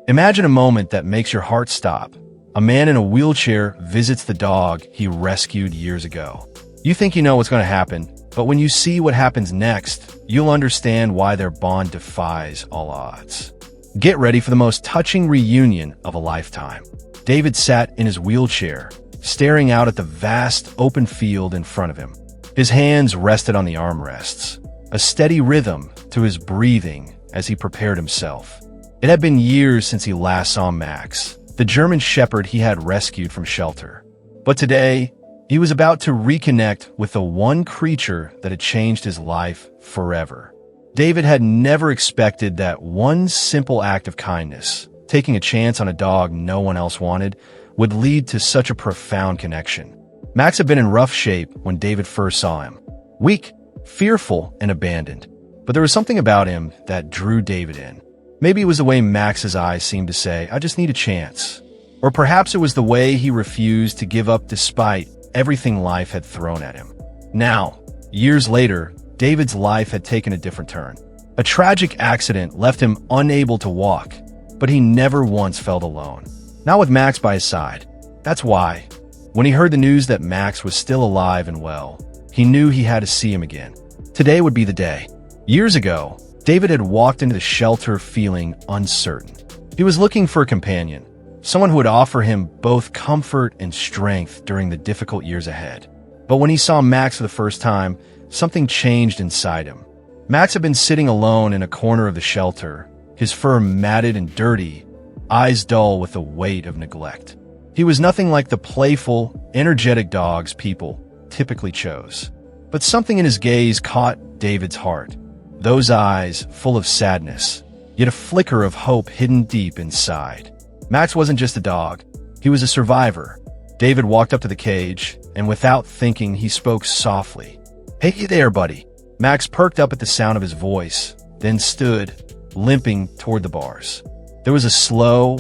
Imagine a moment that makes your heart stop. A man in a wheelchair visits the dog he rescued years ago. You think you know what's going to happen, but when you see what happens next, you'll understand why their bond defies all odds. Get ready for the most touching reunion of a lifetime. David sat in his wheelchair, staring out at the vast open field in front of him. His hands rested on the armrests, a steady rhythm to his breathing as he prepared himself. It had been years since he last saw Max, the German shepherd he had rescued from shelter. But today, he was about to reconnect with the one creature that had changed his life forever. David had never expected that one simple act of kindness, taking a chance on a dog no one else wanted, would lead to such a profound connection. Max had been in rough shape when David first saw him. Weak, fearful, and abandoned. But there was something about him that drew David in. Maybe it was the way Max's eyes seemed to say, "I just need a chance." Or perhaps it was the way he refused to give up despite everything life had thrown at him. Now, years later, David's life had taken a different turn. A tragic accident left him unable to walk, but he never once felt alone. Not with Max by his side. That's why, when he heard the news that Max was still alive and well, he knew he had to see him again. Today would be the day. Years ago, David had walked into the shelter feeling uncertain. He was looking for a companion, someone who would offer him both comfort and strength during the difficult years ahead. But when he saw Max for the first time, something changed inside him. Max had been sitting alone in a corner of the shelter, his fur matted and dirty, eyes dull with the weight of neglect. He was nothing like the playful, energetic dogs people typically chose. But something in his gaze caught David's heart. Those eyes full of sadness, yet a flicker of hope hidden deep inside. Max wasn't just a dog. He was a survivor. David walked up to the cage, and without thinking, he spoke softly. "Hey there, buddy." Max perked up at the sound of his voice, then stood, limping toward the bars. There was a slow,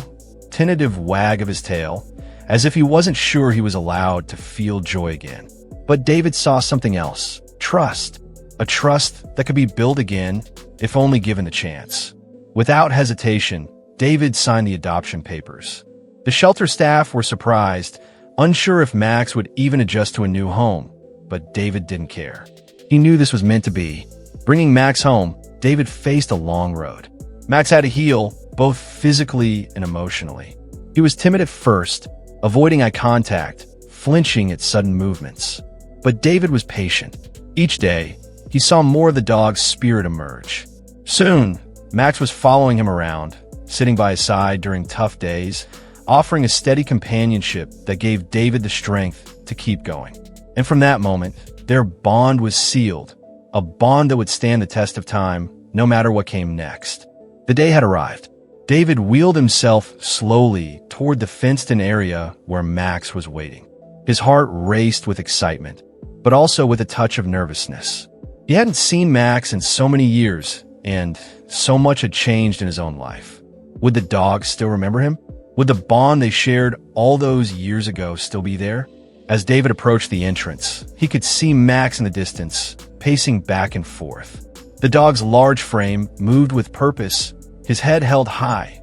tentative wag of his tail, as if he wasn't sure he was allowed to feel joy again. But David saw something else. Trust. A trust that could be built again if only given the chance. Without hesitation, David signed the adoption papers. The shelter staff were surprised, unsure if Max would even adjust to a new home, but David didn't care. He knew this was meant to be. Bringing Max home, David faced a long road. Max had to heal, both physically and emotionally. He was timid at first, avoiding eye contact, flinching at sudden movements. But David was patient. Each day, he saw more of the dog's spirit emerge. Soon, Max was following him around, sitting by his side during tough days, offering a steady companionship that gave David the strength to keep going. And from that moment, their bond was sealed, a bond that would stand the test of time, no matter what came next. The day had arrived. David wheeled himself slowly toward the fenced-in area where Max was waiting. His heart raced with excitement, but also with a touch of nervousness. He hadn't seen Max in so many years, and so much had changed in his own life. Would the dog still remember him? Would the bond they shared all those years ago still be there? As David approached the entrance, he could see Max in the distance, pacing back and forth. The dog's large frame moved with purpose, his head held high,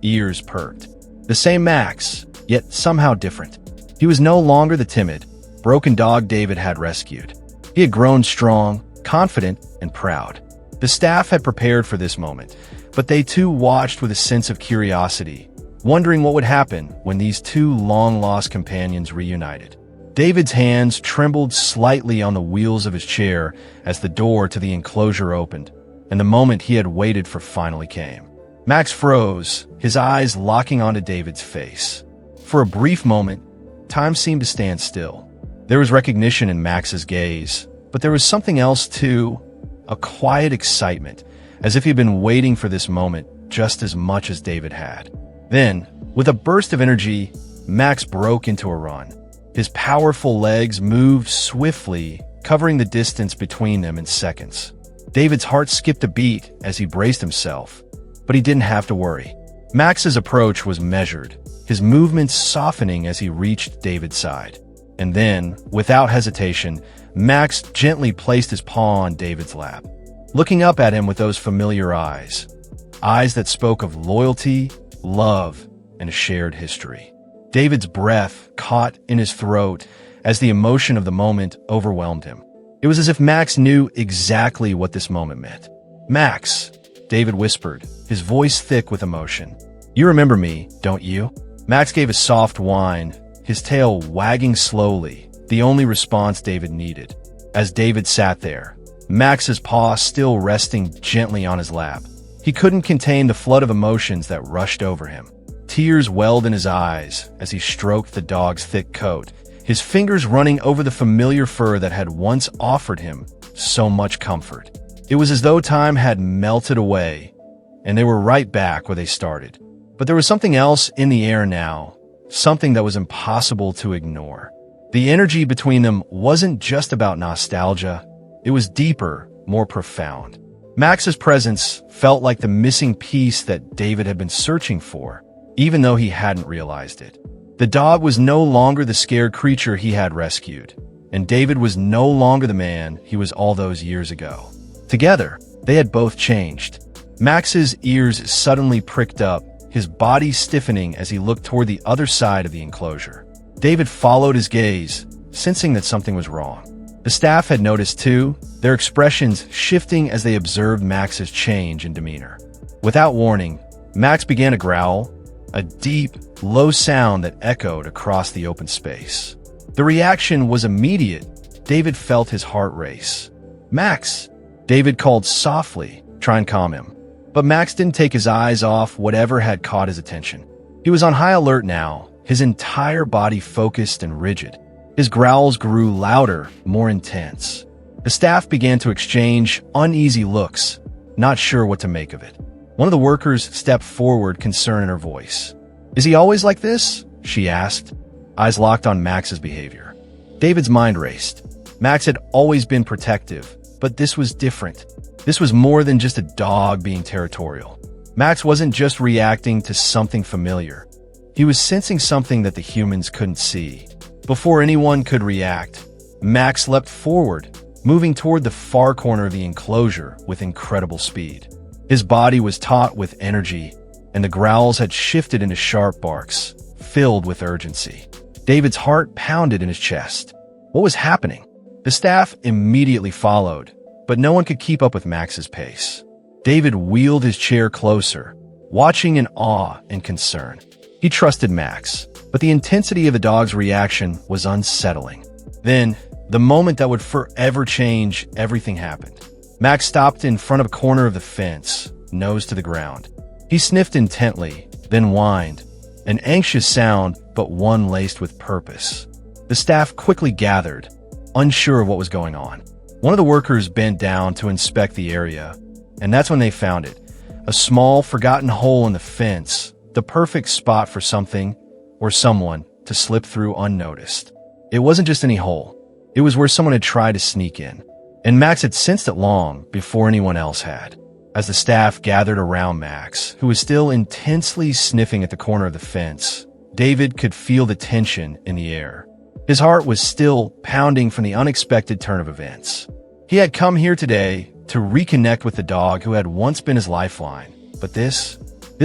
ears perked. The same Max, yet somehow different. He was no longer the timid, broken dog David had rescued. He had grown strong, confident, and proud. The staff had prepared for this moment, but they too watched with a sense of curiosity, wondering what would happen when these two long-lost companions reunited. David's hands trembled slightly on the wheels of his chair as the door to the enclosure opened, and the moment he had waited for finally came. Max froze, his eyes locking onto David's face. For a brief moment, time seemed to stand still. There was recognition in Max's gaze, but there was something else too, a quiet excitement, as if he'd been waiting for this moment just as much as David had. Then, with a burst of energy, Max broke into a run. His powerful legs moved swiftly, covering the distance between them in seconds. David's heart skipped a beat as he braced himself, but he didn't have to worry. Max's approach was measured, his movements softening as he reached David's side. And then, without hesitation, Max gently placed his paw on David's lap, looking up at him with those familiar eyes. Eyes that spoke of loyalty, love, and a shared history. David's breath caught in his throat as the emotion of the moment overwhelmed him. It was as if Max knew exactly what this moment meant. "Max," David whispered, his voice thick with emotion. "You remember me, don't you?" Max gave a soft whine, his tail wagging slowly, the only response David needed. As David sat there, Max's paw still resting gently on his lap, he couldn't contain the flood of emotions that rushed over him. Tears welled in his eyes as he stroked the dog's thick coat, his fingers running over the familiar fur that had once offered him so much comfort. It was as though time had melted away, and they were right back where they started. But there was something else in the air now, something that was impossible to ignore. The energy between them wasn't just about nostalgia, it was deeper, more profound. Max's presence felt like the missing piece that David had been searching for, even though he hadn't realized it. The dog was no longer the scared creature he had rescued, and David was no longer the man he was all those years ago. Together, they had both changed. Max's ears suddenly pricked up, his body stiffening as he looked toward the other side of the enclosure. David followed his gaze, sensing that something was wrong. The staff had noticed too, their expressions shifting as they observed Max's change in demeanor. Without warning, Max began to growl, a deep, low sound that echoed across the open space. The reaction was immediate. David felt his heart race. "Max!" David called softly, trying to calm him. But Max didn't take his eyes off whatever had caught his attention. He was on high alert now, his entire body focused and rigid. His growls grew louder, more intense. The staff began to exchange uneasy looks, not sure what to make of it. One of the workers stepped forward, concern in her voice. "Is he always like this?" she asked, eyes locked on Max's behavior. David's mind raced. Max had always been protective, but this was different. This was more than just a dog being territorial. Max wasn't just reacting to something familiar. He was sensing something that the humans couldn't see. Before anyone could react, Max leapt forward, moving toward the far corner of the enclosure with incredible speed. His body was taut with energy, and the growls had shifted into sharp barks, filled with urgency. David's heart pounded in his chest. What was happening? The staff immediately followed, but no one could keep up with Max's pace. David wheeled his chair closer, watching in awe and concern. He trusted Max, but the intensity of the dog's reaction was unsettling. Then, the moment that would forever change everything happened. Max stopped in front of a corner of the fence, nose to the ground. He sniffed intently, then whined, an anxious sound, but one laced with purpose. The staff quickly gathered, unsure of what was going on. One of the workers bent down to inspect the area, and that's when they found it. A small, forgotten hole in the fence, the perfect spot for something or someone to slip through unnoticed. It wasn't just any hole. It was where someone had tried to sneak in, and Max had sensed it long before anyone else had. As the staff gathered around Max, who was still intensely sniffing at the corner of the fence, David could feel the tension in the air. His heart was still pounding from the unexpected turn of events. He had come here today to reconnect with the dog who had once been his lifeline, but this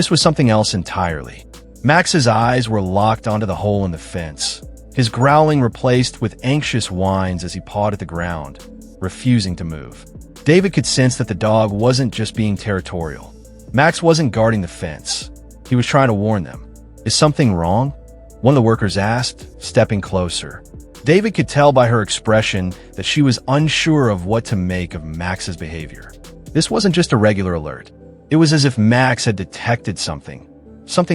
was something else entirely. Max's eyes were locked onto the hole in the fence, his growling replaced with anxious whines as he pawed at the ground, refusing to move. David could sense that the dog wasn't just being territorial. Max wasn't guarding the fence. He was trying to warn them. "Is something wrong?" one of the workers asked, stepping closer. David could tell by her expression that she was unsure of what to make of Max's behavior. This wasn't just a regular alert. It was as if Max had detected something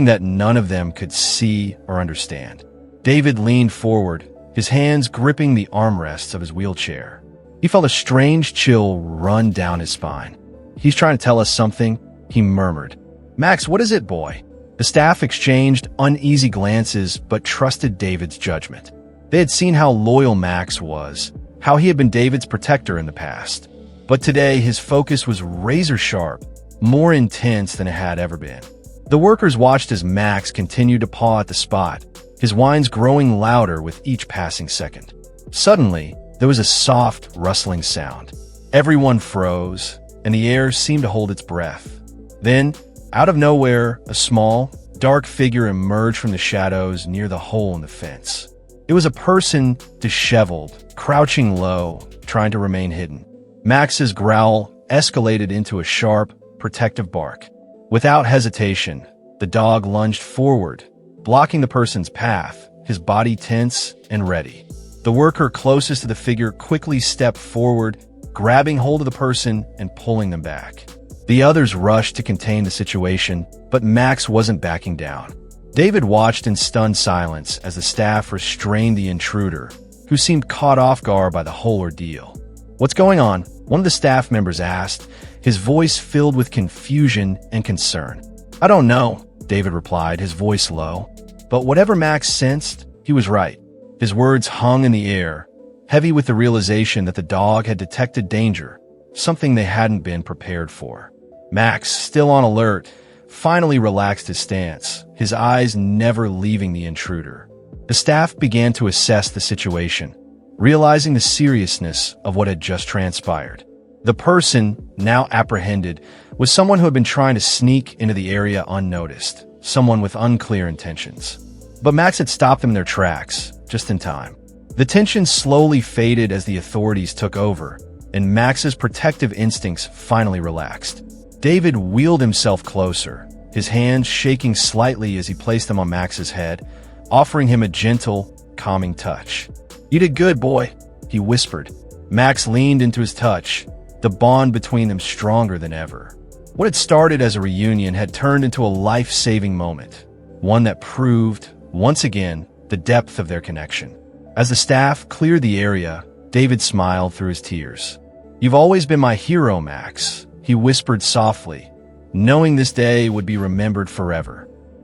that none of them could see or understand. David leaned forward, his hands gripping the armrests of his wheelchair. He felt a strange chill run down his spine. "He's trying to tell us something," he murmured. "Max, what is it, boy?" The staff exchanged uneasy glances but trusted David's judgment. They had seen how loyal Max was, how he had been David's protector in the past. But today his focus was razor-sharp, more intense than it had ever been. The workers watched as Max continued to paw at the spot, his whines growing louder with each passing second. Suddenly, there was a soft, rustling sound. Everyone froze, and the air seemed to hold its breath. Then, out of nowhere, a small, dark figure emerged from the shadows near the hole in the fence. It was a person, disheveled, crouching low, trying to remain hidden. Max's growl escalated into a sharp, protective bark. Without hesitation, the dog lunged forward, blocking the person's path, his body tense and ready. The worker closest to the figure quickly stepped forward, grabbing hold of the person and pulling them back. The others rushed to contain the situation, but Max wasn't backing down. David watched in stunned silence as the staff restrained the intruder, who seemed caught off guard by the whole ordeal. "What's going on?" one of the staff members asked, his voice filled with confusion and concern. "I don't know," David replied, his voice low. But whatever Max sensed, he was right. His words hung in the air, heavy with the realization that the dog had detected danger, something they hadn't been prepared for. Max, still on alert, finally relaxed his stance, his eyes never leaving the intruder. The staff began to assess the situation, realizing the seriousness of what had just transpired. The person, now apprehended, was someone who had been trying to sneak into the area unnoticed, someone with unclear intentions. But Max had stopped them in their tracks, just in time. The tension slowly faded as the authorities took over, and Max's protective instincts finally relaxed. David wheeled himself closer, his hands shaking slightly as he placed them on Max's head, offering him a gentle, calming touch. "You did good, boy," he whispered. Max leaned into his touch, the bond between them stronger than ever. What had started as a reunion had turned into a life-saving moment, one that proved, once again, the depth of their connection. As the staff cleared the area, David smiled through his tears. "You've always been my hero, Max," he whispered softly, knowing this day would be remembered forever.